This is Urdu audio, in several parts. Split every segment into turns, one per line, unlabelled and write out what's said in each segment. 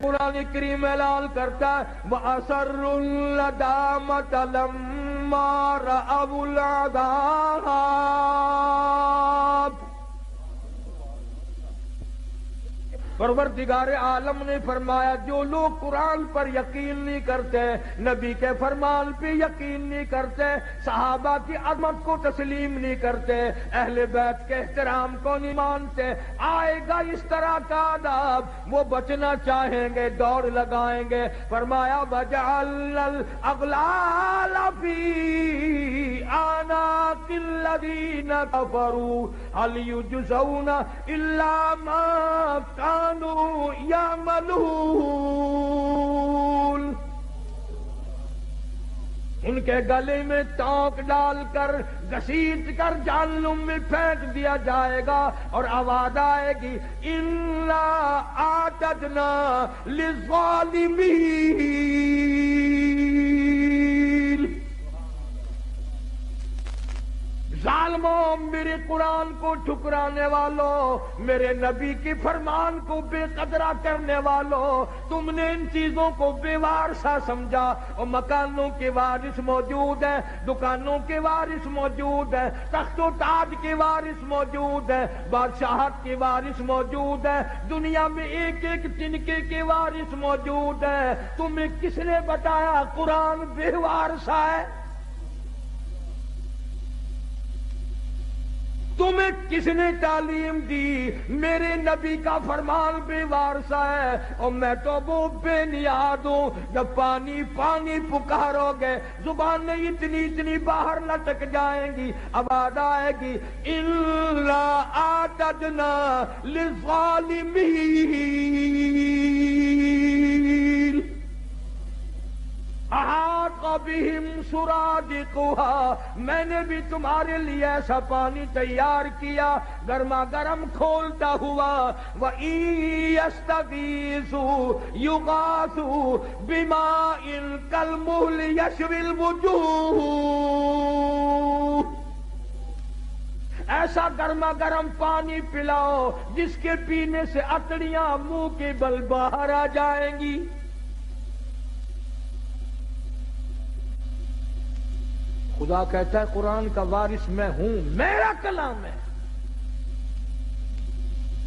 قرآن کریم اعلان کرتا ہے وَأَسَرُّوا النَّدَامَةَ لَمَّا رَأَوُا الْعَذَابَ۔ پروردگار عالم نے فرمایا جو لوگ قرآن پر یقین نہیں کرتے، نبی کے فرمان پہ یقین نہیں کرتے، صحابہ کی عظمت کو تسلیم نہیں کرتے، اہل بیت کے احترام کو نہیں مانتے، آئے گا اس طرح کا عذاب، وہ بچنا چاہیں گے دوڑ لگائیں گے۔ فرمایا وَجَعَلْنَا الْأَغْلَالَ فِي أَعْنَاقِ الَّذِينَ كَفَرُوا هَلْ يُجْزَوْنَ إِلَّا مَا كَانُوا يَعْمَلُونَ۔ ان کے گلے میں ٹانک ڈال کر گھسیٹ کر جہنم میں پھینک دیا جائے گا اور آواز آئے گی اِنَّا أَعْتَدْنَا لِلظَّالِمِينَ۔ ظالموں، میرے قرآن کو ٹھکرانے والوں، میرے نبی کی فرمان کو بے قدرہ کرنے والوں، تم نے ان چیزوں کو بے وارثہ سمجھا۔ اور مکانوں کے وارث موجود ہیں، دکانوں کے وارث موجود ہیں، تخت و تاج کے وارث موجود ہیں، بادشاہت کے وارث موجود ہیں، دنیا میں ایک ایک تنکے کے وارث موجود ہیں۔ تمہیں کس نے بتایا قرآن بے وارثہ ہے؟ تمہیں کس نے تعلیم دی؟ میرے نبی کا فرمان بے وارثہ ہے، اور میں تو وہ بے نیاد ہوں۔ جب پانی پانی پکارو گے زبانیں اتنی باہر لٹک جائیں گی، آواز آئے گی اِنَّا أَعْتَدْنَا لِلظَّالِمِينَ احاط بہم سرادقها۔ میں نے بھی تمہارے لیے ایسا پانی تیار کیا گرما گرم کھولتا ہوا۔ وَإِن يَسْتَغِيثُوا يُغَاثُوا بِمَاءٍ كَالْمُهْلِ يَشْوِي الْوُجُوهَ۔ ایسا گرما گرم پانی پلاؤ جس کے پینے سے اتڑیاں منہ کے بل باہر آ جائیں گی۔ خدا کہتا ہے قرآن کا وارث میں ہوں، میرا کلام ہے۔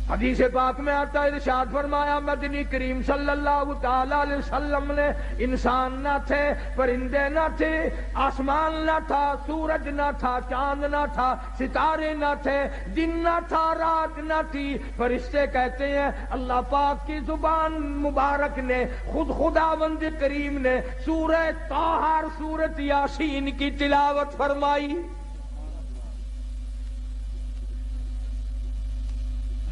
حدیث پاک میں آتا ہے، ارشاد فرمایا مدنی کریم صلی اللہ تعالی علیہ وسلم نے انسان نہ تھے، پرندے نہ تھے، آسمان نہ تھا، سورج نہ تھا، چاند نہ تھا، ستارے نہ تھے، دن نہ تھا، رات نہ تھی۔ فرشتے کہتے ہیں اللہ پاک کی زبان مبارک نے، خود خداوند کریم نے سورہ طٰہٰ اور سورۃ یاسین کی تلاوت فرمائی۔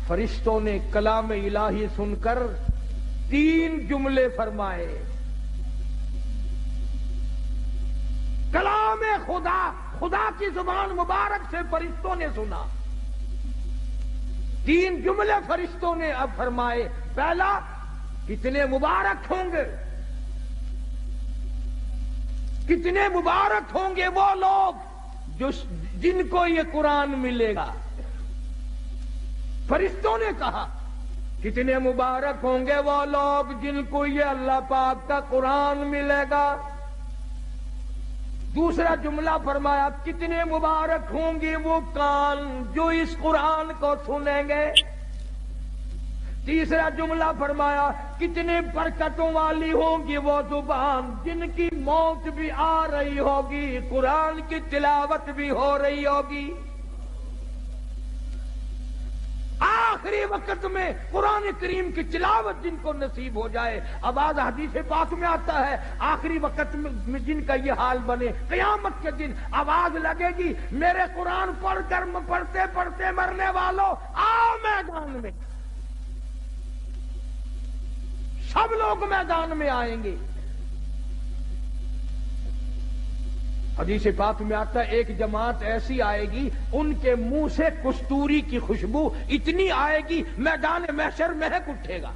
فرشتوں نے کلام الہی سن کر 3 جملے فرمائے۔ کلام خدا کی زبان مبارک سے فرشتوں نے سنا، 3 جملے فرشتوں نے اب فرمائے۔ پہلا، کتنے مبارک ہوں گے، کتنے مبارک ہوں گے وہ لوگ جن کو یہ قرآن ملے گا۔ فرشتوں نے کہا کتنے مبارک ہوں گے وہ لوگ جن کو یہ اللہ پاک کا قرآن ملے گا۔ دوسرا جملہ فرمایا کتنے مبارک ہوں گے وہ کان جو اس قرآن کو سنیں گے۔ تیسرا جملہ فرمایا کتنے برکتوں والی ہوگی وہ زبان جن کی موت بھی آ رہی ہوگی، قرآن کی تلاوت بھی ہو رہی ہوگی۔ آخری وقت میں قرآن کریم کی تلاوت جن کو نصیب ہو جائے، آواز حدیث پاک میں آتا ہے آخری وقت میں جن کا یہ حال بنے، قیامت کے دن آواز لگے گی میرے قرآن پڑھ کر پڑھتے پڑھتے مرنے والوں آؤ میدان میں۔ سب لوگ میدان میں آئیں گے۔ حدیث پاک میں آتا ہے ایک جماعت ایسی آئے گی ان کے منہ سے کستوری کی خوشبو اتنی آئے گی میدان محشر مہک اٹھے گا۔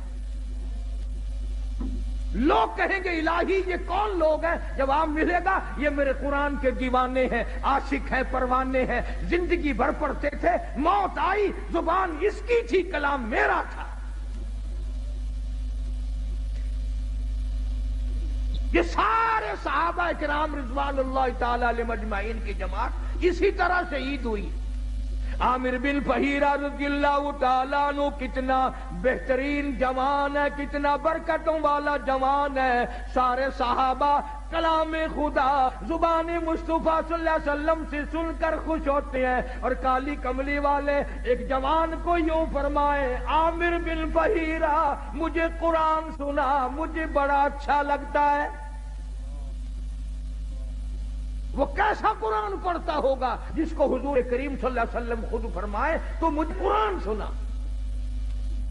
لوگ کہیں گے الہی یہ کون لوگ ہیں؟ جواب ملے گا یہ میرے قرآن کے دیوانے ہیں، عاشق ہیں، پروانے ہیں، زندگی بھر پڑھتے تھے، موت آئی زبان اس کی تھی، کلام میرا تھا۔ یہ سارے صحابہ کرام رضوان اللہ تعالی علیہم اجمعین کی جماعت اسی طرح شہید ہوئی۔ عامر بن فہیرہ رضی اللہ تعالیٰ عنہ کتنا بہترین جوان ہے، کتنا برکتوں والا جوان ہے۔ سارے صحابہ کلام خدا زبان مصطفیٰ صلی اللہ علیہ وسلم سے سن کر خوش ہوتے ہیں، اور کالی کملی والے ایک جوان کو یوں فرمائے، عامر بن فہیرہ مجھے قرآن سنا، مجھے بڑا اچھا لگتا ہے۔ وہ کیسا قرآن پڑھتا ہوگا جس کو حضور کریم صلی اللہ علیہ وسلم خود فرمائے تو مجھے قرآن سنا۔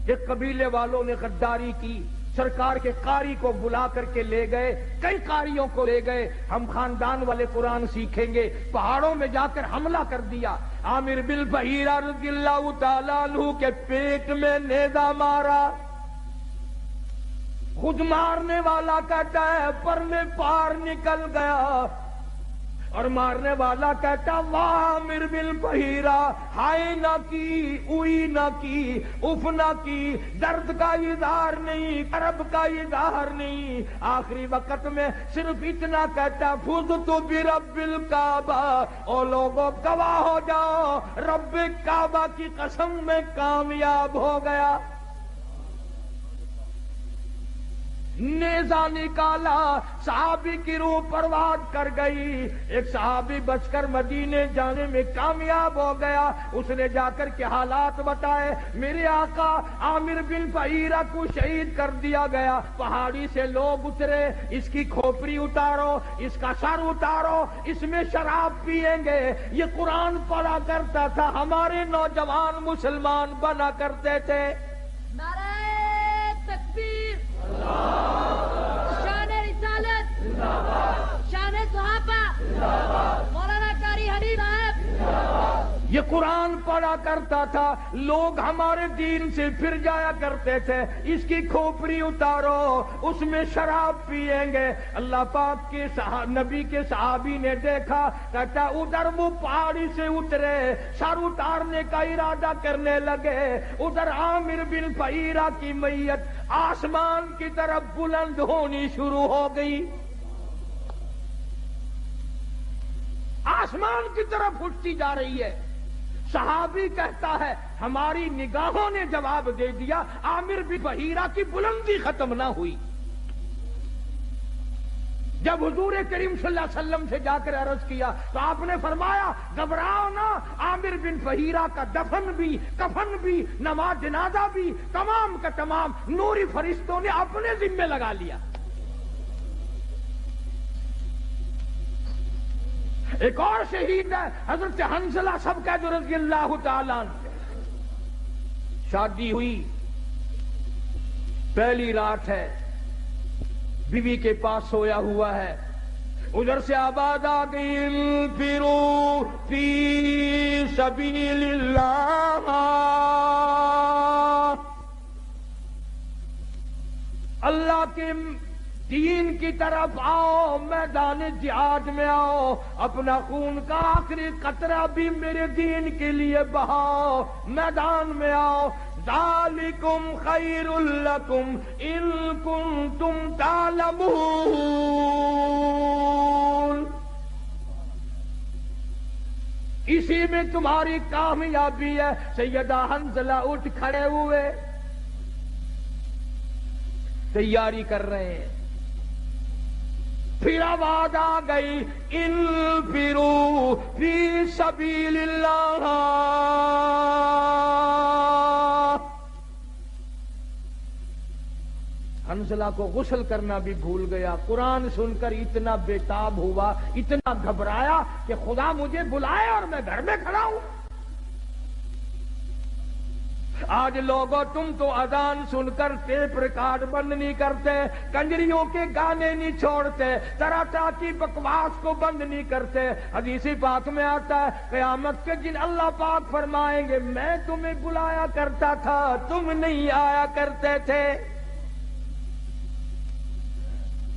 ایک قبیلے والوں نے غداری کی، سرکار کے قاری کو بلا کر کے لے گئے، کئی قاریوں کو لے گئے، ہم خاندان والے قرآن سیکھیں گے، پہاڑوں میں جا کر حملہ کر دیا۔ عامر بن فہیرہ رضی اللہ تعالیٰ عنہ کے پیٹ میں نیزہ مارا، خود مارنے والا کہتا ہے پر میں پار نکل گیا، اور مارنے والا کہتا واہ عامر بن فہیرہ، ہائے نہ کی، اوئی نہ کی، اف نہ کی، درد کا اظہار نہیں، کرب کا اظہار نہیں، آخری وقت میں صرف اتنا کہتا فزت برب الکعبہ، او لوگوں گواہ ہو جاؤ رب کعبہ کی قسم میں کامیاب ہو گیا۔ نیزہ نکالا، صحابی کی روح پرواز کر گئی، ایک صحابی بچ کر مدینے جانے میں کامیاب ہو گیا۔ اس نے جا کر کے حالات بتائے، میرے آقا عامر بن فہیرہ کو شہید کر دیا گیا، پہاڑی سے لوگ اترے، اس کی کھوپڑی اتارو، اس کا سر اتارو، اس میں شراب پیئیں گے۔ یہ قرآن پڑھا کرتا تھا، ہمارے نوجوان مسلمان بنا کرتے تھے۔
نعرہ تکبیر، شان رسالت، شان صحابہ، مولانا قاری حنیف صاحب۔
یہ قرآن پڑھا کرتا تھا، لوگ ہمارے دین سے پھر جایا کرتے تھے، اس کی کھوپڑی اتارو، اس میں شراب پیئیں گے۔ اللہ پاک کے نبی کے صحابی نے دیکھا، کہتا ادھر وہ پہاڑی سے اترے، سر اتارنے کا ارادہ کرنے لگے، ادھر عامر بن فہیرہ کی میت آسمان کی طرف بلند ہونی شروع ہو گئی، آسمان کی طرف اٹھتی جا رہی ہے۔ صحابی کہتا ہے ہماری نگاہوں نے جواب دے دیا، عامر بن فہیرہ کی بلندی ختم نہ ہوئی۔ جب حضور کریم صلی اللہ علیہ وسلم سے جا کر عرض کیا تو آپ نے فرمایا گھبراؤ نہ، عامر بن فہیرہ کا دفن بھی، کفن بھی، نماز جنازہ بھی تمام کا تمام نوری فرشتوں نے اپنے ذمے لگا لیا۔ ایک اور شہید ہے حضرت حنظلہ سبکت رضی اللہ تعالیٰ عنہ۔ شادی ہوئی، پہلی رات ہے، بیوی کے پاس سویا ہوا ہے، ادھر سے آواز آ گئی انفروا فی سبیل اللہ، اللہ کے دین کی طرف آؤ، میدان جہاد میں آؤ، اپنا خون کا آخری قطرہ بھی میرے دین کے لیے بہاؤ، میدان میں آؤ۔ ذالکم خیر لکم ان کنتم تعلمون، اسی میں تمہاری کامیابی ہے۔ سیدہ حنظلہ اٹھ کھڑے ہوئے، تیاری کر رہے ہیں، پھر آواز آ گئی انفروا فی سبیل اللہ۔ حنظلہ کو غسل کرنا بھی بھول گیا، قرآن سن کر اتنا بےتاب ہوا، اتنا گھبرایا کہ خدا مجھے بلائے اور میں گھر میں کھڑا ہوں۔ آج لوگوں تم تو اذان سن کر ٹیپ ریکارڈ بند نہیں کرتے، کنجریوں کے گانے نہیں چھوڑتے، طرح طرح کی بکواس کو بند نہیں کرتے۔ حدیث پاک میں آتا ہے قیامت کے دن اللہ پاک فرمائیں گے میں تمہیں بلایا کرتا تھا، تم نہیں آیا کرتے تھے،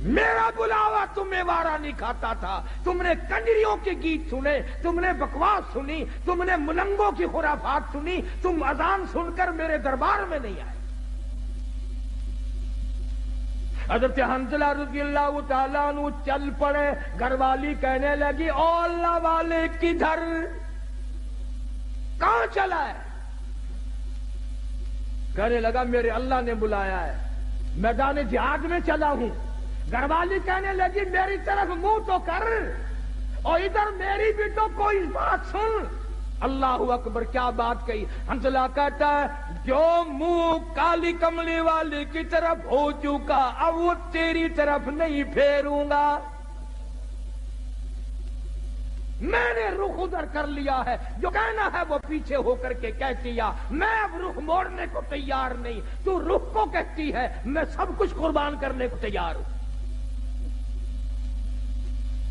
میرا بلاوا تمہیں وارا نہیں کھاتا تھا، تم نے کنجریوں کے گیت سنے، تم نے بکواس سنی، تم نے ملنگوں کی خرافات سنی، تم اذان سن کر میرے دربار میں نہیں آئے۔ حضرت حنظلہ رضی اللہ تعالیٰ عنہ چل پڑے. گھر والی کہنے لگی او اللہ والے کدھر، کہاں چلا ہے؟ کہنے لگا میرے اللہ نے بلایا ہے، میدان جہاد میں چلا ہوں. گھر والی کہنے لگی میری طرف منہ تو کر، اور ادھر میری بھی تو کوئی بات سن. اللہ اکبر، کیا بات کہی. حنظلہ کہتا ہے جو منہ کالی کملی والی کی طرف ہو چکا اب وہ تیری طرف نہیں پھیروں گا. میں نے رخ ادھر کر لیا ہے، جو کہنا ہے وہ پیچھے ہو کر کے کہتی ہے. میں اب رخ موڑنے کو تیار نہیں. تو رخ کو کہتی ہے، میں سب کچھ قربان کرنے کو تیار ہوں.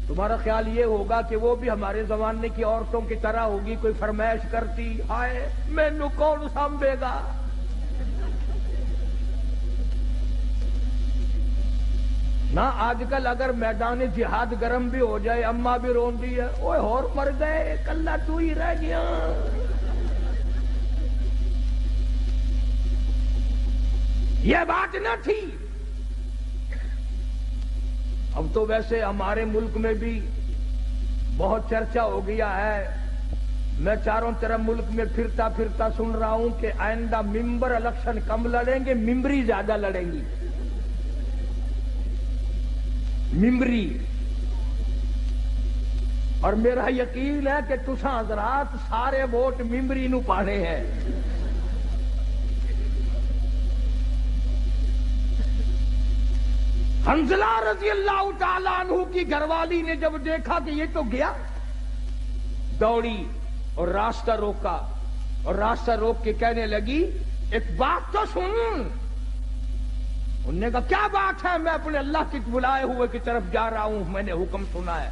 تمہارا خیال یہ ہوگا کہ وہ بھی ہمارے زمانے کی عورتوں کی طرح ہوگی، کوئی فرمائش کرتی ہائے مینوں کون سنبھے گا. نہ آج کل اگر میدان جہاد گرم بھی ہو جائے اماں بھی روندی ہے، اوے اور مر گئے کلہ تو ہی رہ گیا. یہ بات نہ تھی. اب تو ویسے ہمارے ملک میں بھی بہت چرچا ہو گیا ہے. میں چاروں طرف ملک میں پھرتا پھرتا سن رہا ہوں کہ آئندہ ممبر الیکشن کم لڑیں گے، ممبری زیادہ لڑیں گی. ممبری. اور میرا یقین ہے کہ تساں حضرات سارے ووٹ ممبری نو پانے ہیں. حنظلہ رضی اللہ تعالیٰ عنہ کی گھر والی نے جب دیکھا کہ یہ تو گیا، دوڑی اور راستہ روکا، اور راستہ روک کے کہنے لگی ایک بات تو سن. انہوں نے کہا کیا بات ہے؟ میں اپنے اللہ کی بلائے ہوئے کی طرف جا رہا ہوں، میں نے حکم سنا ہے.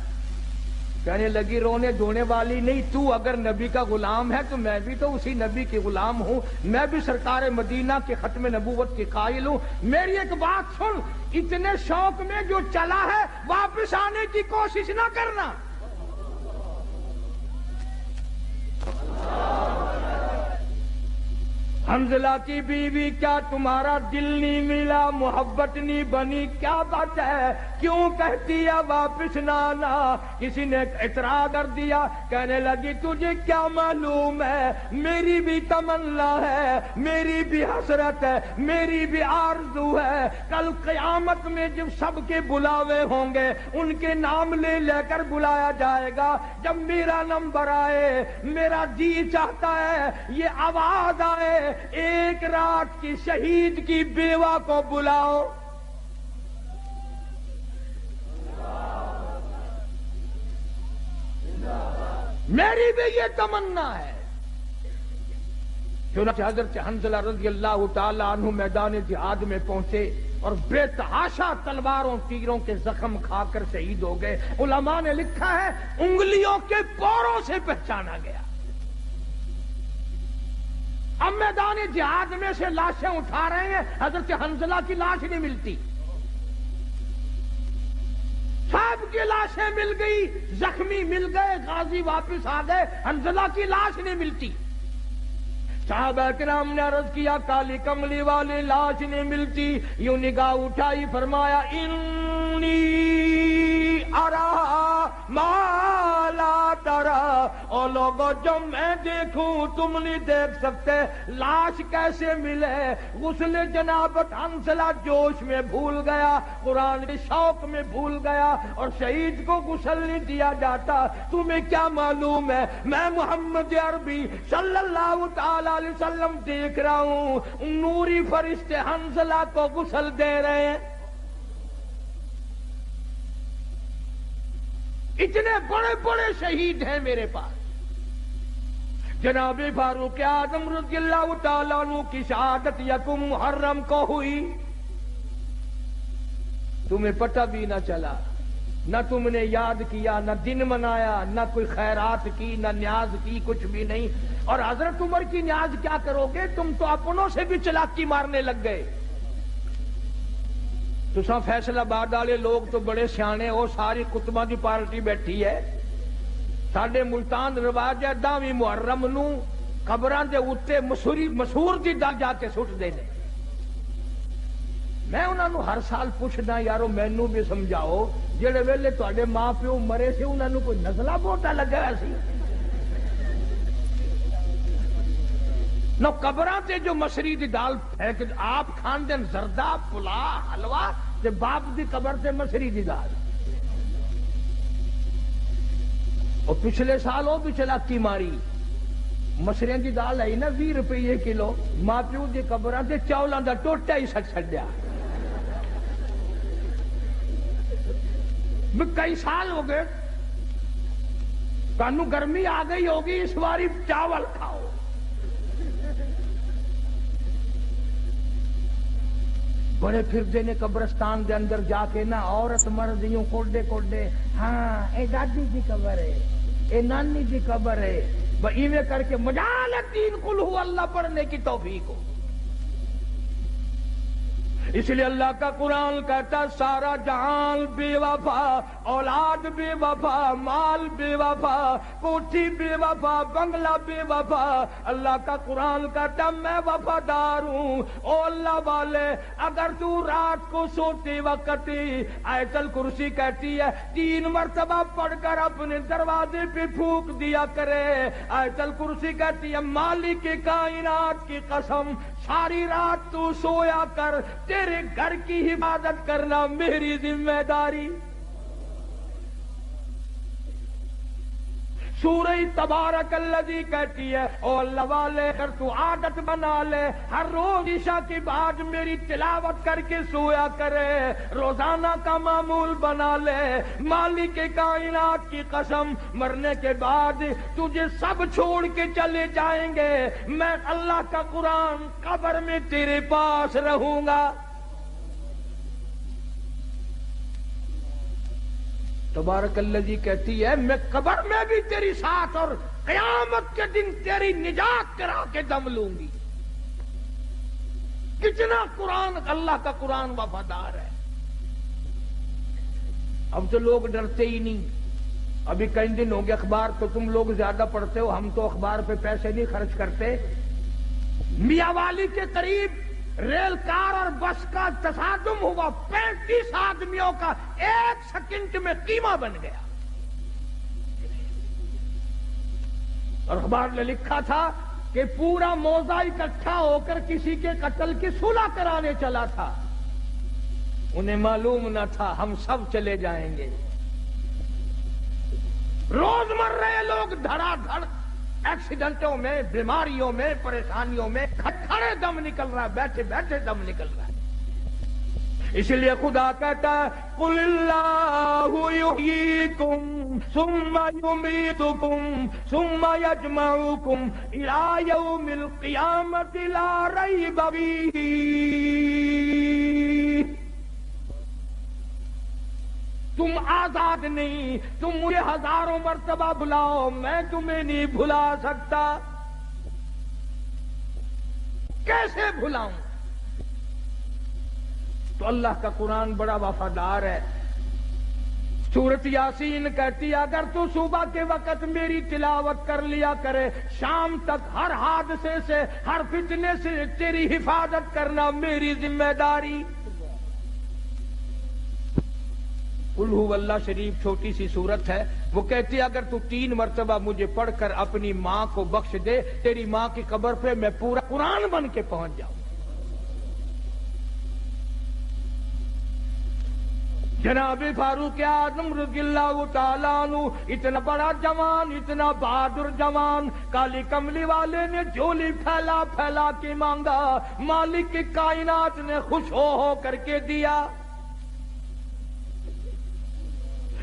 کہنے لگی رونے دھونے والی نہیں، تو اگر نبی کا غلام ہے تو میں بھی تو اسی نبی کی غلام ہوں، میں بھی سرکار مدینہ کے ختم نبوت کی قائل ہوں. میری ایک بات سن، اتنے شوق میں جو چلا ہے واپس آنے کی کوشش نہ کرنا. حنظلہ کی بیوی کیا تمہارا دل نہیں ملا، محبت نہیں بنی؟ کیا بات ہے، کیوں کہتی ہے واپس نہ آنا؟ کسی نے اعتراض کر دیا. کہنے لگی تجھے کیا معلوم ہے، میری بھی تمنا ہے، میری بھی حسرت ہے، میری بھی آرزو ہے. کل قیامت میں جب سب کے بلاوے ہوں گے ان کے نام لے لے کر بلایا جائے گا. جب میرا نمبر آئے میرا جی چاہتا ہے یہ آواز آئے ایک رات کی شہید کی بیوہ کو بلاؤ. میری بھی یہ تمنا ہے. چنانچہ حضرت حنظلہ رضی اللہ تعالیٰ عنہ میدان جہاد میں پہنچے اور بے تحاشا تلواروں تیروں کے زخم کھا کر شہید ہو گئے. علماء نے لکھا ہے انگلیوں کے پوروں سے پہچانا گیا. اب میدان جہاد میں سے لاشیں اٹھا رہے ہیں، حضرت حنظلہ کی لاش نہیں ملتی. سب کی لاشیں مل گئی، زخمی مل گئے، غازی واپس آ گئے، حنظلہ کی لاش نہیں ملتی. صحابہ کرام نے عرض کیا کالی کملی والی لاش نہیں ملتی. یوں نگاہ اٹھائی، فرمایا انی ارا ما لا ترا. اور لوگوں جو میں دیکھوں تم نہیں دیکھ سکتے. لاش کیسے ملے؟ غسل جنابت حنظلہ جوش میں بھول گیا، قرآن کے شوق میں بھول گیا، اور شہید کو غسل نہیں دیا جاتا. تمہیں کیا معلوم ہے، میں محمد عربی صلی اللہ تعالی علیہ وسلم دیکھ رہا ہوں نوری فرشتے حنظلہ کو غسل دے رہے ہیں. اتنے بڑے بڑے شہید ہیں میرے پاس. جناب فاروق اعظم رضی اللہ تعالیٰ عنہ کی شہادت یکم محرم کو ہوئی. تمہیں پتہ بھی نہ چلا، نہ تم نے یاد کیا، نہ دن منایا، نہ کوئی خیرات کی، نہ نیاز کی، کچھ بھی نہیں. اور حضرت عمر کی نیاز کیا کرو گے؟ تم تو اپنوں سے بھی چلاکی مارنے لگ گئے. تساں فیصلہ آباد والے لوگ تو بڑے سیانے ہو، ساری کتباں دی پارٹی بیٹھی ہے. ساڈے ملتان رواج ہے 10ویں محرم نو قبراں دے اوتے مسور دی دل جا کے سٹ دینے. میں انہوں نے ہر سال پوچھنا یارو مینو بھی سمجھاؤ جہے ویلے تے ماں پیو مرے سے انہوں نے کوئی نزلہ بوٹا لگا ہوا سی نو قبراں تے جو مسری دی دال پھینک آپ کھان دین زردہ پلا حلوہ تے باپ دی قبر تے مسری دی دال اور پچھلے سال وہ بھی چلاکی ماری مسریاں دی دال آئی نا 20 روپے کلو ماں پیو دی قبراں تے چاولاں دا ٹوٹا ہی سٹ چھڈیا کئی سال ہو گئے تانوں گرمی آ گئی ہوگی اس باری چاول کھاؤ بڑے پھردے نے قبرستان دے اندر جا کے نا عورت مرد یوں کوڈے کوڈے ہاں اے دادی دی قبر ہے اے نانی دی قبر ہے ایویں کر کے مجال دین قل ہو اللہ پڑھنے کی توفیق ہو اس لیے اللہ کا قرآن کہتا سارا جہان بے وفا اولاد بے وفا مال بے وفا کوٹھی بے وفا بنگلہ بے وفا اللہ کا قرآن کہتا میں وفادار ہوں او اللہ والے اگر تو رات کو سوتے وقت آیت الکرسی کہتی ہے 3 مرتبہ پڑھ کر اپنے دروازے پہ پھونک دیا کرے آیت الکرسی کہتی ہے مالک کائنات کی قسم ساری رات تو سویا کر تیرے گھر کی حفاظت کرنا میری ذمہ داری سورہ تبارک الذی کہتی ہے او اللہ والے اگر تو عادت بنا لے ہر روز عشاء کے بعد میری تلاوت کر کے سویا کرے روزانہ کا معمول بنا لے مالک کائنات کی قسم مرنے کے بعد تجھے سب چھوڑ کے چلے جائیں گے میں اللہ کا قرآن قبر میں تیرے پاس رہوں گا تبارک الذی کہتی ہے میں قبر میں بھی تیری ساتھ اور قیامت کے دن تیری نجات کرا کے دم لوں گی کتنا قرآن اللہ کا قرآن وفادار ہے اب تو لوگ ڈرتے ہی نہیں ابھی کئی دن ہو گئے اخبار تو تم لوگ زیادہ پڑھتے ہو ہم تو اخبار پہ پیسے نہیں خرچ کرتے میاں والی کے قریب ریل کار اور بس کا تصادم ہوا 35 آدمیوں کا 1 سیکنڈ میں قیمہ بن گیا اور اخبار نے لکھا تھا کہ پورا موضع اکٹھا ہو کر کسی کے قتل کی صلح کرانے چلا تھا انہیں معلوم نہ تھا ہم سب چلے جائیں گے روز مر رہے لوگ دھڑا دھڑ ایکسیڈنٹوں میں بیماریوں میں پریشانیوں میں کھڑے دم نکل رہا ہے بیٹھے بیٹھے دم نکل رہا ہے اس لیے خدا کہتا ہے قل اللہ یحییکم ثم یمیتکم ثم یجمعکم الی یوم القیامۃ لا ریب فیہ تم آزاد نہیں تم مجھے ہزاروں مرتبہ بلاؤ میں تمہیں نہیں بھلا سکتا کیسے بھلاؤں تو اللہ کا قرآن بڑا وفادار ہے سورۃ یاسین کہتی ہے اگر تو صبح کے وقت میری تلاوت کر لیا کرے شام تک ہر حادثے سے ہر فتنے سے تیری حفاظت کرنا میری ذمہ داری قل ہو اللہ شریف چھوٹی سی سورت ہے وہ کہتی ہے اگر تو 3 مرتبہ مجھے پڑھ کر اپنی ماں کو بخش دے تیری ماں کی قبر پہ میں پورا قرآن بن کے پہنچ جاؤں جناب فاروق اعظم رضی اللہ تعالیٰ عنہ اتنا بڑا جوان اتنا بہادر جوان کالی کملی والے نے جھولی پھیلا پھیلا کے مانگا مالک کی کائنات نے خوش ہو کر کے دیا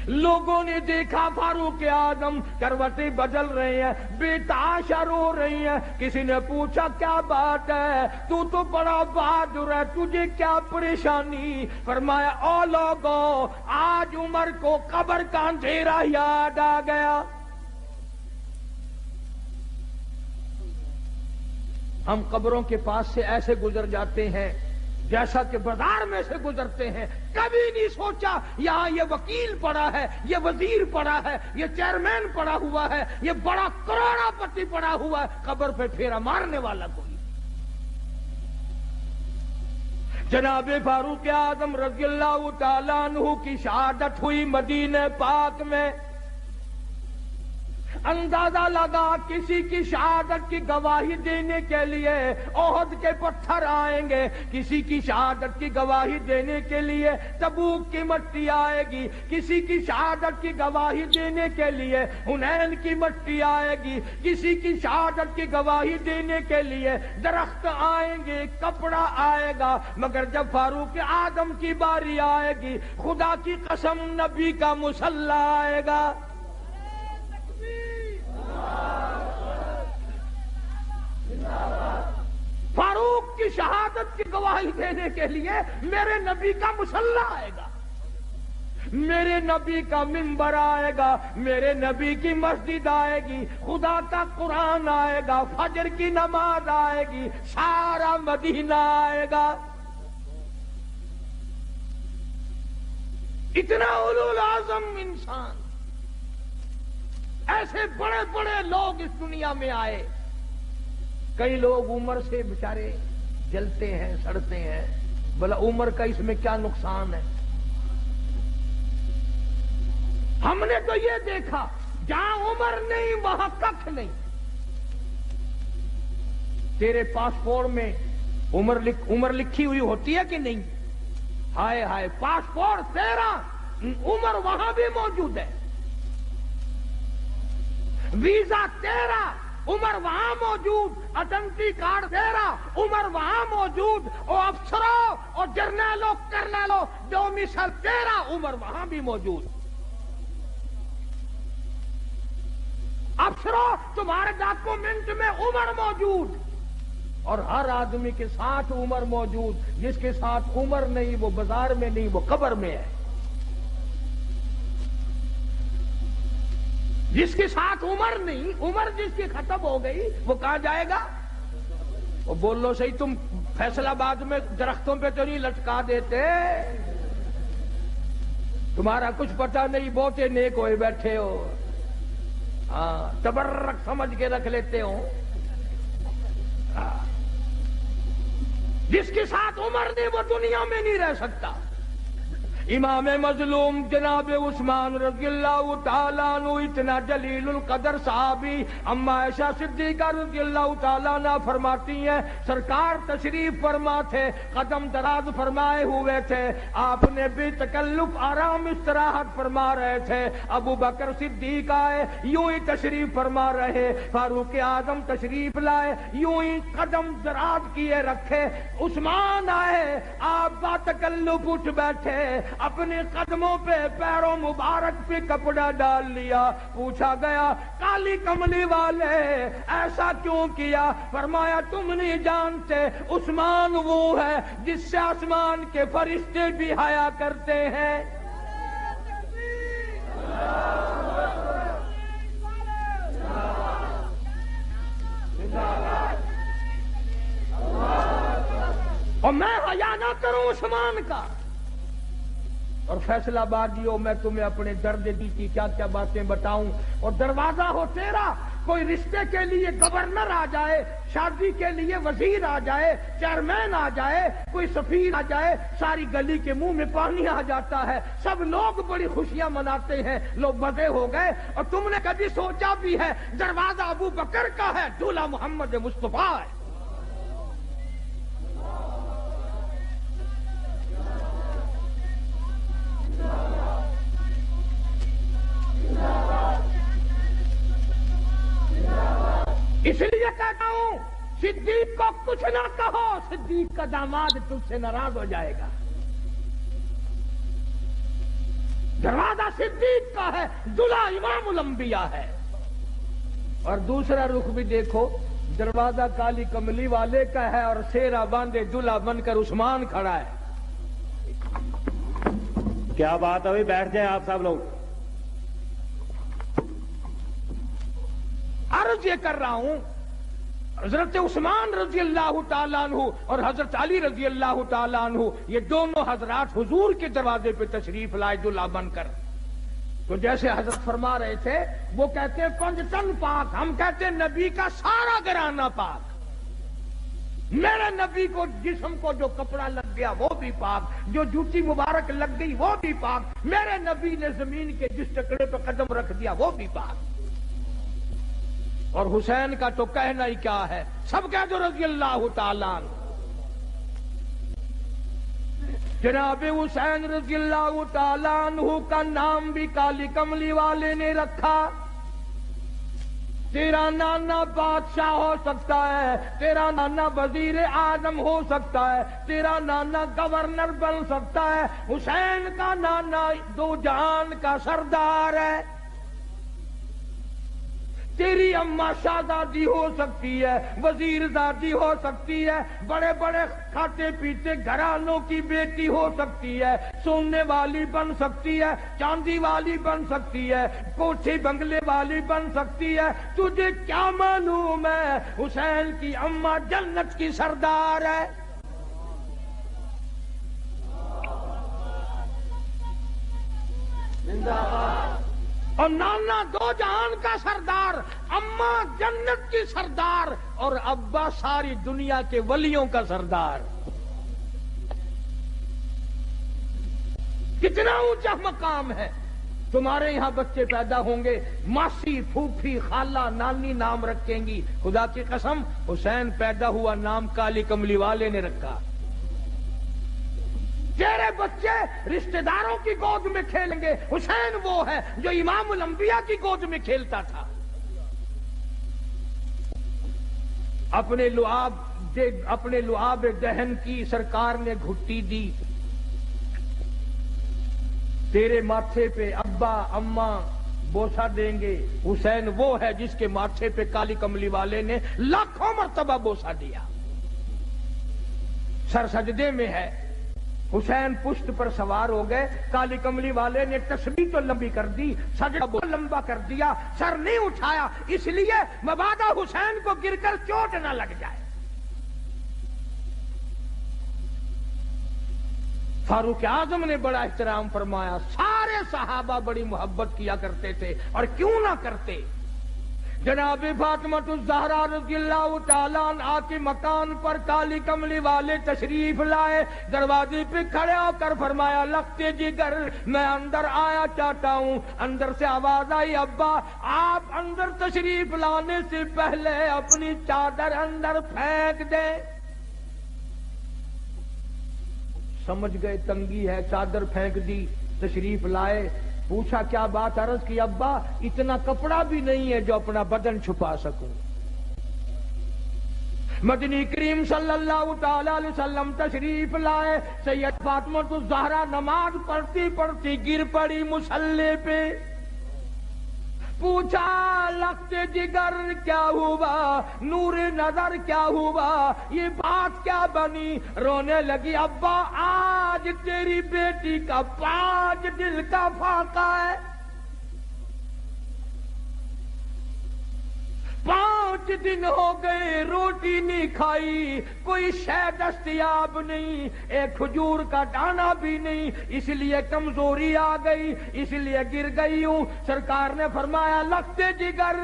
لوگوں نے دیکھا فاروق اعظم کروٹیں بدل رہے ہیں بے تحاشا رو رہی ہیں کسی نے پوچھا کیا بات ہے تو بڑا بہادر ہے تجھے کیا پریشانی فرمایا او لوگوں آج عمر کو قبر کا اندھیرا یاد آ گیا ہم قبروں کے پاس سے ایسے گزر جاتے ہیں جیسا کہ بازار میں سے گزرتے ہیں کبھی نہیں سوچا یہاں یہ وکیل پڑا ہے یہ وزیر پڑا ہے یہ چیئرمین پڑا ہوا ہے یہ بڑا کروڑا پتی پڑا ہوا ہے قبر پہ پھیرا مارنے والا کوئی جناب فاروق اعظم رضی اللہ تعالیٰ عنہ کی شہادت ہوئی مدینہ پاک میں. اندازہ لگا کسی کی شہادت کی گواہی دینے کے لیے احد کے پتھر آئیں گے، کسی کی شہادت کی گواہی دینے کے لیے تبوک کی مٹی آئے گی، کسی کی شہادت کی گواہی دینے کے لیے حنین کی مٹی آئے گی، کسی کی شہادت کی گواہی دینے کے لیے درخت آئیں گے، کپڑا آئے گا، مگر جب فاروق اعظم کی باری آئے گی خدا کی قسم نبی کا مصلی آئے گا. فاروق کی شہادت کی گواہی دینے کے لیے میرے نبی کا مصلی آئے گا، میرے نبی کا منبر آئے گا، میرے نبی کی مسجد آئے گی، خدا کا قرآن آئے گا، فجر کی نماز آئے گی، سارا مدینہ آئے گا. اتنا اولو العزم انسان، ایسے بڑے بڑے لوگ اس دنیا میں آئے. کئی لوگ عمر سے بیچارے جلتے ہیں، سڑتے ہیں، بلا عمر کا اس میں کیا نقصان ہے؟ ہم نے تو یہ دیکھا جہاں عمر نہیں وہاں ککھ نہیں. تیرے پاسپورٹ میں عمر لکھی ہوئی ہوتی ہے کہ نہیں؟ ہائے ہائے، پاسپورٹ تیرا، عمر وہاں بھی موجود ہے. ویزا تیرا، عمر وہاں موجود. آئیڈینٹی کارڈ تیرا، عمر وہاں موجود. اور افسروں اور جرنیلوں کرنیلوں ڈومیسل تیرا، عمر وہاں بھی موجود. افسروں تمہارے ڈاکومنٹ میں عمر موجود، اور ہر آدمی کے ساتھ عمر موجود. جس کے ساتھ عمر نہیں وہ بازار میں نہیں، وہ قبر میں ہے. جس کے ساتھ عمر نہیں، عمر جس کی ختم ہو گئی وہ کہاں جائے گا؟ وہ بولو صحیح، تم فیصل آباد میں درختوں پہ تو نہیں لٹکا دیتے؟ تمہارا کچھ پتہ نہیں، بہتے نیک ہوئے بیٹھے ہو. ہاں، تبرک سمجھ کے رکھ لیتے ہو. جس کے ساتھ عمر نہیں وہ دنیا میں نہیں رہ سکتا. امام مظلوم جناب عثمان رضی اللہ تعالیٰ عنہ اتنا جلیل القدر صحابی، اما عائشہ صدیقہ رضی اللہ تعالیٰ عنہ فرماتی ہیں سرکار تشریف فرما تھے، قدم دراز فرمائے ہوئے تھے، آپ نے بے تکلف آرام استراحت فرما رہے تھے. ابو بکر صدیق آئے، یوں ہی تشریف فرما رہے. فاروق اعظم تشریف لائے، یوں ہی قدم دراز کیے رکھے. عثمان آئے، آپ با تکلف اٹھ بیٹھے، اپنے قدموں پہ پیروں مبارک پہ کپڑا ڈال لیا. پوچھا گیا کالی کملی والے ایسا کیوں کیا؟ فرمایا تم نہیں جانتے عثمان وہ ہے جس سے آسمان کے فرشتے بھی حیا کرتے ہیں. اور میں حیا نہ کروں عثمان کا؟ اور فیصلہ آبادیوں میں تمہیں اپنے درد دی کی کیا کیا باتیں بتاؤں. اور دروازہ ہو تیرا، کوئی رشتے کے لیے گورنر آ جائے، شادی کے لیے وزیر آ جائے، چیئرمین آ جائے، کوئی سفیر آ جائے، ساری گلی کے منہ میں پانی آ جاتا ہے، سب لوگ بڑی خوشیاں مناتے ہیں، لوگ مزے ہو گئے. اور تم نے کبھی سوچا بھی ہے دروازہ ابو بکر کا ہے، دولہا محمد مصطفیٰ ہے. اس لیے کہتا ہوں صدیق کو کچھ نہ کہو، صدیق کا داماد تجھ سے ناراض ہو جائے گا. دروازہ صدیق کا ہے، دلہا امام الانبیاء ہے. اور دوسرا رخ بھی دیکھو، دروازہ کالی کملی والے کا ہے اور سیرا باندھے دلہا بن کر عثمان کھڑا ہے.
کیا بات ہے؟ بیٹھ جائیں آپ سب لوگ.
عرض یہ کر رہا ہوں حضرت عثمان رضی اللہ تعالیٰ عنہ اور حضرت علی رضی اللہ تعالیٰ عنہ یہ دونوں حضرات حضور کے دروازے پہ تشریف لائے دلہا بن کر. تو جیسے حضرت فرما رہے تھے، وہ کہتے ہیں 5 ٹن پاک، ہم کہتے ہیں نبی کا سارا گھرانہ پاک. میرے نبی کو جسم کو جو کپڑا لگ گیا وہ بھی پاک، جو جوتی مبارک لگ گئی وہ بھی پاک، میرے نبی نے زمین کے جس ٹکڑے پہ قدم رکھ دیا وہ بھی پاک۔ اور حسین کا تو کہنا ہی کیا ہے، سب کہہ دو رضی اللہ تعالیٰ عنہ۔ جناب حسین رضی اللہ تعالیٰ عنہ کا نام بھی کالی کملی والے نے رکھا۔ تیرا نانا بادشاہ ہو سکتا ہے، تیرا نانا وزیر اعظم ہو سکتا ہے، تیرا نانا گورنر بن سکتا ہے، حسین کا نانا دو جہان کا سردار ہے۔ تیری اماں شہزادی ہو سکتی ہے، وزیر زادی ہو سکتی ہے، بڑے بڑے کھاتے پیتے گھرانوں کی بیٹی ہو سکتی ہے، سونے والی بن سکتی ہے، چاندی والی بن سکتی ہے، کوٹھی بنگلے والی بن سکتی ہے، تجھے کیا معلوم ہے حسین کی اماں جنت کی سردار ہے۔ اور نانا دو جہان کا سردار، اماں جنت کی سردار، اور ابا ساری دنیا کے ولیوں کا سردار۔ کتنا اونچا مقام ہے۔ تمہارے یہاں بچے پیدا ہوں گے، ماسی پھوپھی خالہ نانی نام رکھیں گی، خدا کی قسم حسین پیدا ہوا نام کالی کملی والے نے رکھا۔ تیرے بچے رشتہ داروں کی گود میں کھیلیں گے، حسین وہ ہے جو امام الانبیاء کی گود میں کھیلتا تھا۔ اپنے لعاب دہن کی سرکار نے گھٹی دی، تیرے ماتھے پہ ابا اماں بوسہ دیں گے، حسین وہ ہے جس کے ماتھے پہ کالی کملی والے نے لاکھوں مرتبہ بوسہ دیا۔ سر سجدے میں ہے، حسین پشت پر سوار ہو گئے، کالی کملی والے نے تسبیح تو لمبی کر دی، سجدہ لمبا کر دیا، سر نہیں اٹھایا، اس لیے مبادا حسین کو گر کر چوٹ نہ لگ جائے۔ فاروق اعظم نے بڑا احترام فرمایا، سارے صحابہ بڑی محبت کیا کرتے تھے، اور کیوں نہ کرتے۔ جناب فاطمہ الزہرا رضی اللہ تعالیٰ عنہا کے مکان پر کالی کملی والے تشریف لائے، دروازے پہ کھڑے ہو کر فرمایا، لختے جگر میں اندر آیا چاہتا ہوں۔ اندر سے آواز آئی، ابا آپ اندر تشریف لانے سے پہلے اپنی چادر اندر پھینک دیں۔ سمجھ گئے تنگی ہے، چادر پھینک دی، تشریف لائے، پوچھا کیا بات، عرض کی ابا اتنا کپڑا بھی نہیں ہے جو اپنا بدن چھپا سکوں۔ مدنی کریم صلی اللہ تعالی علیہ وسلم تشریف لائے، سید فاطمہ الزہرا نماز پڑھتی پڑھتی گر پڑی مصلی پہ، پوچھا لخت جگر کیا ہوا، نور نظر کیا ہوا، یہ بات کیا بنی؟ رونے لگی، ابا آج تیری بیٹی کا 5 دل کا فاقہ ہے، 5 دن ہو گئے روٹی نہیں کھائی، کوئی شے دستیاب نہیں، ایک کھجور کا دانہ بھی نہیں، اس لیے کمزوری آ گئی، اس لیے گر گئی ہوں۔ سرکار نے فرمایا، لختے جگر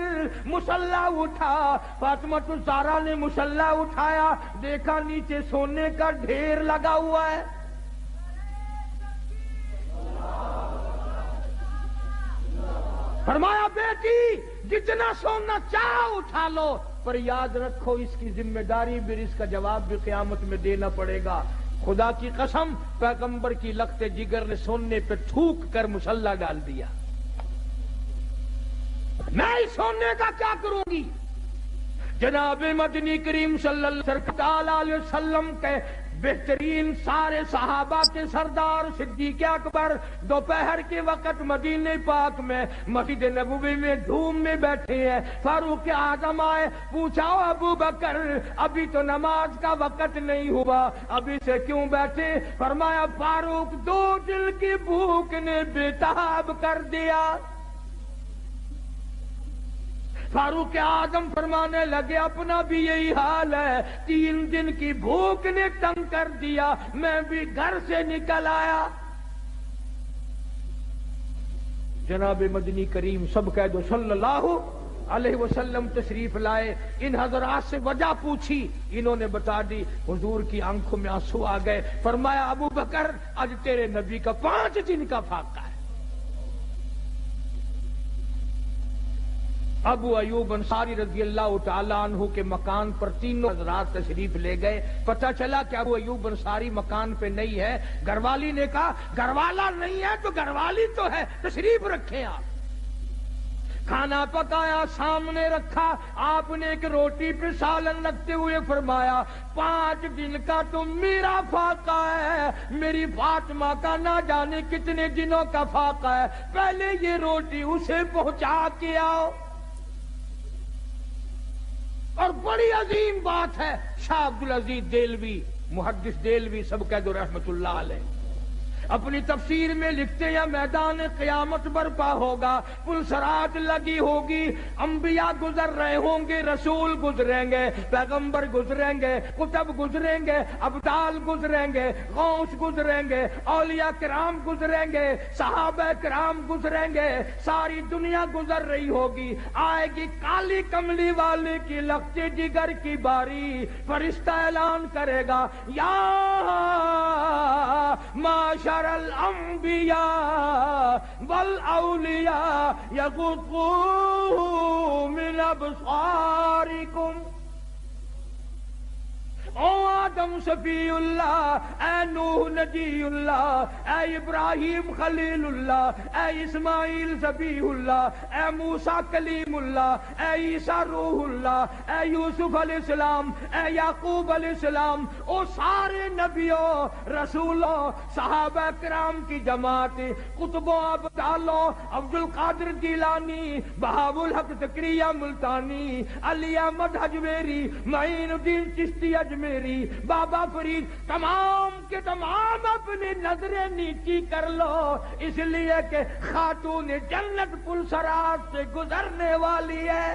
مصلا اٹھا۔ فاطمہ الزہرا نے مصلا اٹھایا، دیکھا نیچے سونے کا ڈھیر لگا ہوا ہے۔ فرمایا، بیٹی جتنا سونا چاہو اٹھا لو، پر یاد رکھو اس کی ذمہ داری بھی، اس کا جواب بھی قیامت میں دینا پڑے گا۔ خدا کی قسم پیغمبر کی لخت جگر نے سونے پہ تھوک کر مصلا ڈال دیا۔ میں اس سونے کا کیا کروں گی؟ جناب مدنی کریم صلی اللہ علیہ وسلم کے بہترین سارے صحابہ کے سردار صدیق اکبر دوپہر کے وقت مدینہ پاک میں مسجد نبوی میں دھوم میں بیٹھے ہیں۔ فاروق اعظم آئے، پوچھا ابو بکر ابھی تو نماز کا وقت نہیں ہوا، ابھی سے کیوں بیٹھے؟ فرمایا، فاروق 2 دل کی بھوک نے بےتاب کر دیا۔ فاروق اعظم فرمانے لگے، اپنا بھی یہی حال ہے، 3 دن کی بھوک نے تنگ کر دیا، میں بھی گھر سے نکل آیا۔ جناب مدنی کریم سب کہہ دو صلی اللہ علیہ وسلم تشریف لائے، ان حضرات سے وجہ پوچھی، انہوں نے بتا دی، حضور کی آنکھوں میں آنسو آ گئے، فرمایا ابو بکر آج تیرے نبی کا 5 دن کا فاقہ ہے۔ ابو ایوب انصاری رضی اللہ تعالیٰ عنہ کے مکان پر تینوں حضرات تشریف لے گئے، پتہ چلا کہ ابو ایوب انصاری مکان پہ نہیں ہے۔ گھر والی نے کہا گھر والا نہیں ہے تو گھر والی تو ہے، تشریف رکھیں آپ۔ کھانا پکایا، سامنے رکھا، آپ نے ایک روٹی پہ سالن رکھتے ہوئے فرمایا 5 دن کا تو میرا فاقہ ہے، میری فاطمہ کا نہ جانے کتنے دنوں کا فاقہ ہے، پہلے یہ روٹی اسے پہنچا کے آؤ۔ اور بڑی عظیم بات ہے، شاہ عبدالعزیز دہلوی، محدث دہلوی سب کہہ دو رحمت اللہ علیہ، اپنی تفسیر میں لکھتے ہیں میدان قیامت برپا ہوگا، پلسرات لگی ہوگی، انبیاء گزر رہے ہوں گے، رسول گزریں گے، پیغمبر گزریں گے، کتب گزریں گے، ابدال گزریں گے، غوث گزریں گے، اولیاء کرام گزریں گے، صحابہ کرام گزریں گے، ساری دنیا گزر رہی ہوگی، آئے گی کالی کملی والے کی لختے جگر کی باری، فرشتہ اعلان کرے گا یا معاشر الانبیاء والاولیاء یغضوا من ابصارکم، او آدم صفی اللہ، اے نوح نجی اللہ، اے ابراہیم خلیل اللہ، اے اسماعیل ذبیح اللہ، اے موسیٰ کلیم اللہ، اے عیسیٰ روح اللہ، اے یوسف علیہ السلام، اے یعقوب علیہ السلام، او سارے نبیوں رسولوں صحابہ کرام کی جماعت، قطبوں ابدالوں، عبد القادر جیلانی، بہاء الحق زکریا ملتانی، علی احمد حجویری، معین الدین چشتی اجمیری، بابا فرید، تمام کے تمام اپنی نظریں نیچی کر لو، اس لیے کہ خاتون جنت پلسرات سے گزرنے والی ہے۔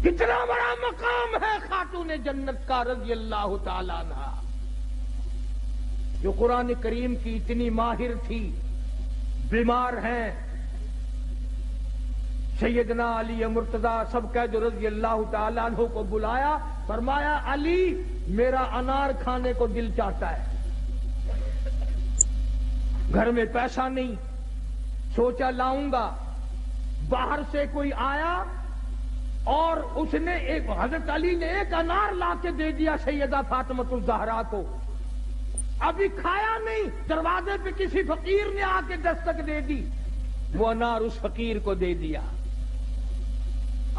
کتنا بڑا مقام ہے خاتون جنت کا رضی اللہ تعالیٰ عنہ، جو قرآن کریم کی اتنی ماہر تھی، بیمار ہیں، سیدنا علی مرتضیٰ سب قید رضی اللہ تعالیٰ عنہ کو بلایا، فرمایا علی میرا انار کھانے کو دل چاہتا ہے، گھر میں پیسہ نہیں، سوچا لاؤں گا۔ باہر سے کوئی آیا اور اس نے حضرت علی نے ایک انار لا کے دے دیا سیدہ فاطمۃ الزہرا کو، ابھی کھایا نہیں، دروازے پہ کسی فقیر نے آ کے دستک دے دی، وہ انار اس فقیر کو دے دیا۔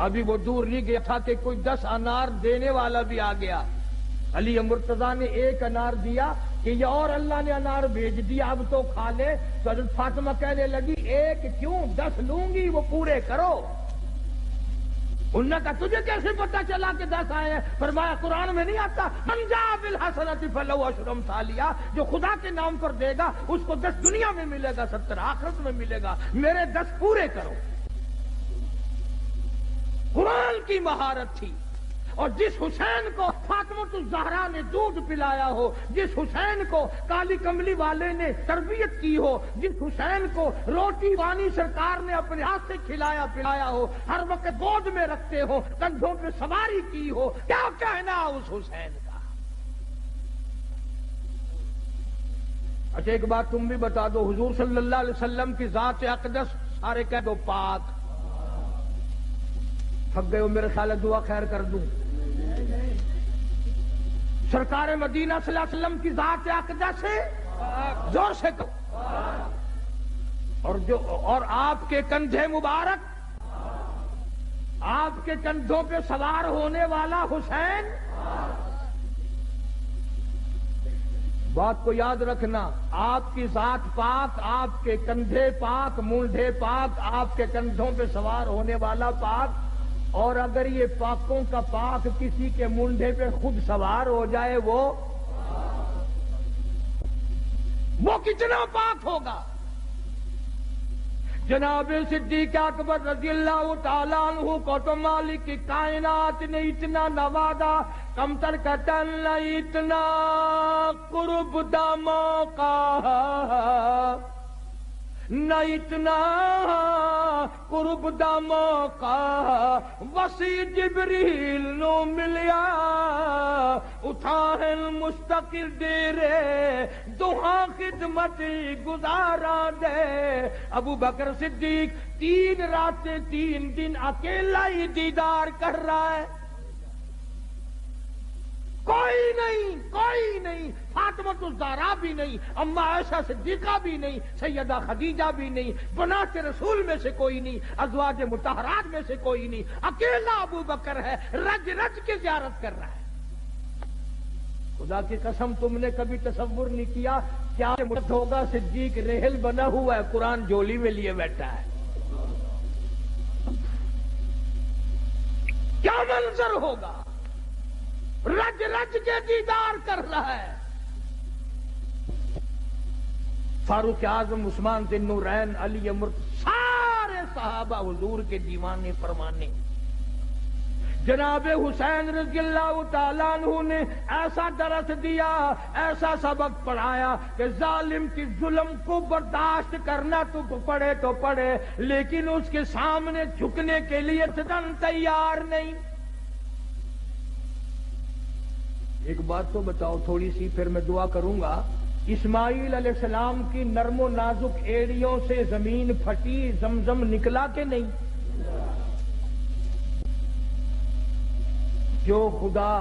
ابھی وہ دور نہیں گیا تھا کہ کوئی 10 انار دینے والا بھی آ گیا، علی مرتضیٰ نے ایک انار دیا کہ یہ اور اللہ نے انار بھیج دیا، اب تو کھا لے۔ تو حضرت فاطمہ کہنے لگی ایک کیوں 10 لوں گی، وہ پورے کرو۔ انہوں نے کہا تجھے کیسے پتا چلا کہ 10 آئے ہیں؟ فرمایا قرآن میں نہیں آتا من جاء بالحسنۃ فلہ عشر امثالہا، جو خدا کے نام پر دے گا اس کو 10 دنیا میں ملے گا، 70 آخرت میں ملے گا، میرے 10 پورے کرو۔ قرآن کی مہارت تھی۔ اور جس حسین کو فاطمۃ الزہرا نے دودھ پلایا ہو، جس حسین کو کالی کملی والے نے تربیت کی ہو، جس حسین کو روٹی وانی سرکار نے اپنے ہاتھ سے کھلایا پلایا ہو، ہر وقت گود میں رکھتے ہو، کندھوں پہ سواری کی ہو، کیا کہنا اس حسین کا؟ اچھا ایک بات تم بھی بتا دو، حضور صلی اللہ علیہ وسلم کی ذات اقدس سارے کہہ دو پاک۔ تھک گئے ہو میرے خیال ہے دعا خیر کر دوں۔ سرکار مدینہ صلی اللہ علیہ وسلم کی ذات اقدس سے زور سے کہو، اور آپ کے کندھے مبارک، آپ کے کندھوں پہ سوار ہونے والا حسین۔ بات کو یاد رکھنا، آپ کی ذات پاک، آپ کے کندھے پاک، مونڈھے پاک، آپ کے کندھوں پہ سوار ہونے والا پاک، اور اگر یہ پاکوں کا پاک کسی کے مونڈھے پہ خود سوار ہو جائے وہ کتنا پاک ہوگا؟ جناب صدیق اکبر رضی اللہ تعالیٰ عنہ کو تو مالک کی کائنات نے اتنا نوازا، کم تر کتن اتنا قرب دا موقع، نہ اتنا قرب دا موقع وسیع جبریل نو ملیا، اٹھا مستقل ڈیرے دوہاں خدمت گزارا دے۔ ابو بکر صدیق 3 راتیں 3 دن اکیلا ہی دیدار کر رہا ہے، کوئی نہیں، فاطمہ الزہرا بھی نہیں، اما عائشہ صدیقہ بھی نہیں، سیدہ خدیجہ بھی نہیں، بنات رسول میں سے کوئی نہیں، ازواج مطہرات میں سے کوئی نہیں، اکیلا ابو بکر ہے، رج رج کے زیارت کر رہا ہے۔ خدا کی قسم تم نے کبھی تصور نہیں کیا کیا مرد ہوگا، صدیق ریحل بنا ہوا ہے، قرآن جولی میں لیے بیٹھا ہے، کیا منظر ہوگا، رج رج کے دیدار کر رہا ہے۔ فاروق اعظم، عثمان ذی النورین، علی سارے صحابہ حضور کے دیوانے فرمانے۔ جناب حسین رضی اللہ تعالیٰ عنہ نے ایسا درس دیا، ایسا سبق پڑھایا کہ ظالم کی ظلم کو برداشت کرنا تو پڑے تو پڑے، لیکن اس کے سامنے جھکنے کے لیے تیار نہیں۔ ایک بات تو بتاؤ تھوڑی سی، پھر میں دعا کروں گا۔ اسماعیل علیہ السلام کی نرم و نازک ایڑیوں سے زمین پھٹی، زمزم نکلا کہ نہیں؟ جو خدا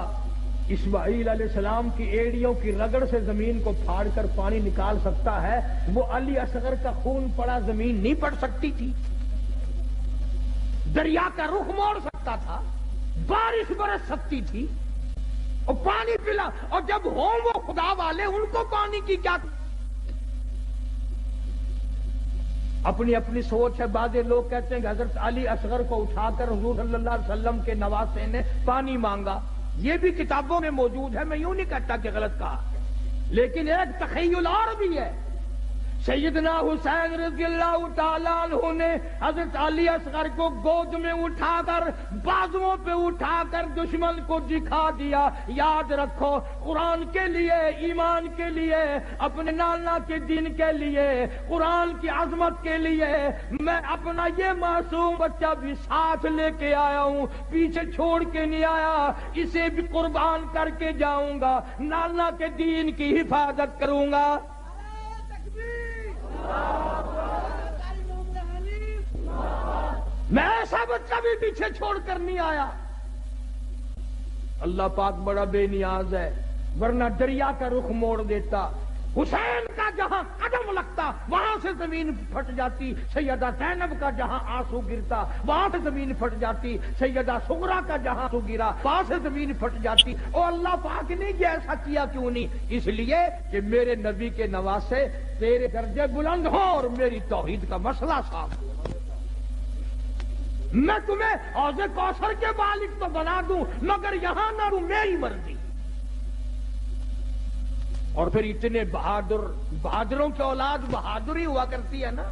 اسماعیل علیہ السلام کی ایڑیوں کی رگڑ سے زمین کو پھاڑ کر پانی نکال سکتا ہے، وہ علی اصغر کا خون پڑا زمین نہیں پڑ سکتی تھی؟ دریا کا رخ موڑ سکتا تھا، بارش برس سکتی تھی، اور پانی پلا، اور جب ہوں وہ خدا والے ان کو پانی کی کیا؟ اپنی اپنی سوچ ہے۔ بعض لوگ کہتے ہیں کہ حضرت علی اصغر کو اٹھا کر حضور صلی اللہ علیہ وسلم کے نواسے نے پانی مانگا، یہ بھی کتابوں میں موجود ہے، میں یوں نہیں کہتا کہ غلط کہا، لیکن ایک تخیل اور بھی ہے۔ سیدنا حسین رضی اللہ تعالیٰ عنہ نے حضرت علی اصغر کو گود میں اٹھا کر بازوؤں پہ اٹھا کر دشمن کو دکھا دیا۔ یاد رکھو، قرآن کے لیے، ایمان کے لیے، اپنے نانا کے دین کے لیے، قرآن کی عظمت کے لیے میں اپنا یہ معصوم بچہ بھی ساتھ لے کے آیا ہوں، پیچھے چھوڑ کے نہیں آیا، اسے بھی قربان کر کے جاؤں گا، نانا کے دین کی حفاظت کروں گا۔ میں ایسا بچہ بھی پیچھے چھوڑ کر نہیں آیا۔ اللہ پاک بڑا بے نیاز ہے، ورنہ دریا کا رخ موڑ دیتا۔ حسین کا جہاں قدم لگتا وہاں سے زمین پھٹ جاتی، سیدہ زینب کا جہاں آنسو گرتا وہاں سے زمین پھٹ جاتی، سیدہ سغرا کا جہاں آنسو گرا وہاں سے زمین پھٹ جاتی۔ اور اللہ پاک نے یہ ایسا کیا کیوں نہیں؟ اس لیے کہ میرے نبی کے نواسے تیرے درجے بلند ہوں اور میری توحید کا مسئلہ صاف ہو۔ میں تمہیں حوض کوثر کے مالک تو بنا دوں، مگر یہاں نہ رہوں، میری مرضی۔ اور پھر اتنے بہادروں کی اولاد بہادر ہی ہوا کرتی ہے نا۔